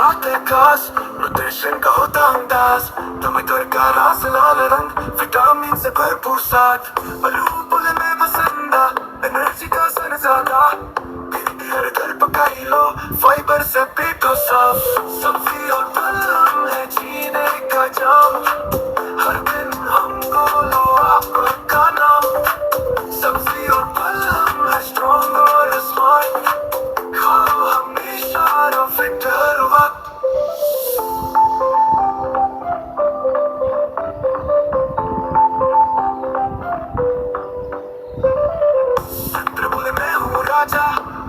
बातें खास न्यूट्रिशन का होता अंदाज टमाटर का रास लाल रंग विटामिन से भरपूर साथ आलू पुल में मसंदा एनर्जी का सन ज्यादा हर घर पकाई लो फाइबर से पेटो साफ सब्जी और फल हम है जीने का जाम हर दिन हमको लो आपको का नाम सब्जी और फल हम है स्ट्रॉन्ग और स्मार्ट खाओ हमेशा और फिट हर वक्त मैं हूँ राजा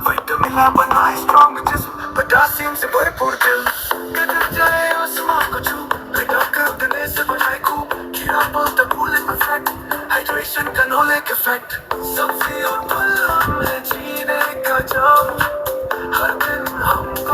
विटामिन बनाए स्ट्रॉन्ग जिस्म पोटासियम से भरपूर दिल कदर जाए आसमां को छू घटा कर देने से बनाए खूब कीड़ा बोलता कूलिंग इफेक्ट हाइड्रेशन का नॉलेज इफेक्ट सब्जी और फल हम है जीने का जाम हर दिन हमको